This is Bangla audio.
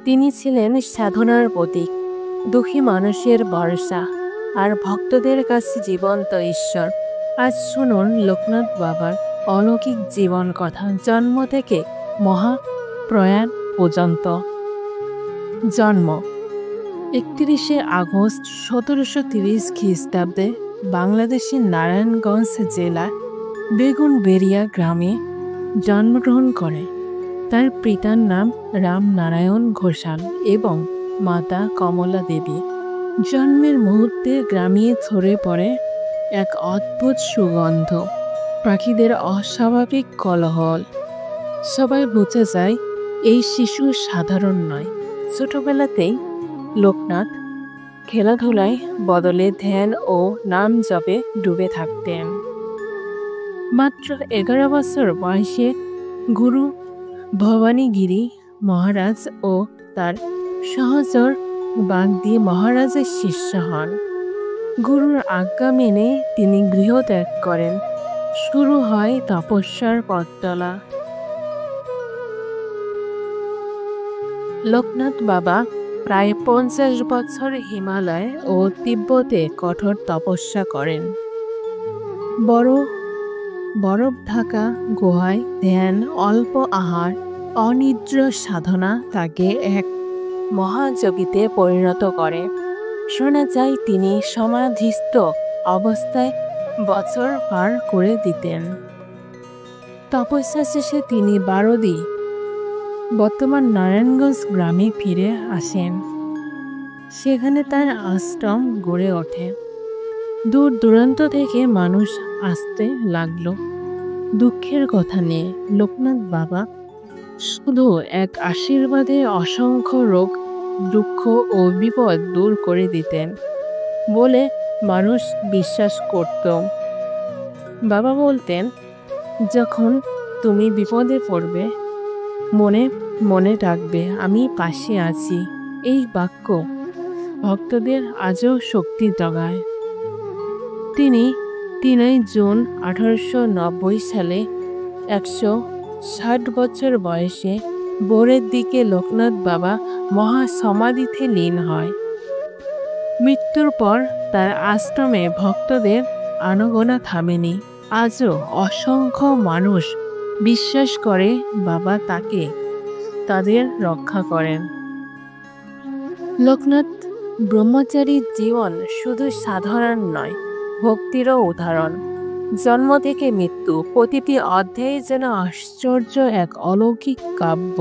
তিনি ছিলেন সাধনার প্রতীক, দুঃখী মানুষের ভরসা আর ভক্তদের কাছে জীবন্ত ঈশ্বর। আজ শুনুন লোকনাথ বাবার অলৌকিক জীবন কথা, জন্ম থেকে মহাপ্রয়াণ পর্যন্ত। জন্ম 31শে আগস্ট 1730 খ্রিস্টাব্দে বাংলাদেশের নারায়ণগঞ্জ জেলার বেগুনবেড়িয়া গ্রামে জন্মগ্রহণ করে। তার পিতার নাম রামনারায়ণ ঘোষাল এবং মাতা কমলা দেবী। জন্মের মুহূর্তে গ্রামে ছড়িয়ে পড়ে এক অদ্ভুত সুগন্ধ, পাখিদের অস্বাভাবিক কোলাহল। সবাই বুঝে যায় এই শিশু সাধারণ নয়। ছোটবেলাতেই লোকনাথ খেলাধুলায় বদলে ধ্যান ও নাম জপে ডুবে থাকতেন। মাত্র 11 বছর বয়সে গুরু ভবানীগিরি মহারাজ ও তার সহচর বাগদি মহারাজের শিষ্য হন। গুরুর আজ্ঞা মেনে তিনি গৃহত্যাগ করেন। শুরু হয় তপস্যার পথ চলা। লোকনাথ বাবা প্রায় 50 বছর হিমালয় ও তিব্বতে কঠোর তপস্যা করেন। বরফ ঢাকা গুহায় ধ্যান, অল্প আহার, অনিদ্র সাধনা তাকে এক মহাযোগীতে পরিণত করে। শোনা যায় তিনি সমাধিস্থ অবস্থায় বছর পার করে দিতেন। তপস্যা শেষে তিনি বারদি, বর্তমান নারায়ণগঞ্জ গ্রামে ফিরে আসেন। সেখানে তার আশ্রম গড়ে ওঠে। দূর দূরান্ত থেকে মানুষ আসতে লাগলো দুঃখের কথা নিয়ে। লোকনাথ বাবা শুধু এক আশীর্বাদে অসংখ্য রোগ, দুঃখ ও বিপদ দূর করে দিতেন বলে মানুষ বিশ্বাস করত। বাবা বলতেন, যখন তুমি বিপদে পড়বে মনে মনে রাখবে আমি পাশে আছি। এই বাক্য ভক্তদের আজও শক্তি জোগায়। তিনি 3 জুন 1890 সালে 160 বছর বয়সে ভোরের দিকে লোকনাথ বাবা মহাসমাধিতে লীন হয়। মৃত্যুর পর তার আশ্রমে ভক্তদের আনাগোনা থামেনি। আজও অসংখ্য মানুষ বিশ্বাস করে বাবা তাদের রক্ষা করেন। লোকনাথ ব্রহ্মচারীর জীবন শুধু সাধারণ নয়, ভক্তিরও উদাহরণ। জন্ম থেকে মৃত্যু, প্রতিটি অধ্যায়ে যেন আশ্চর্য এক অলৌকিক কাব্য।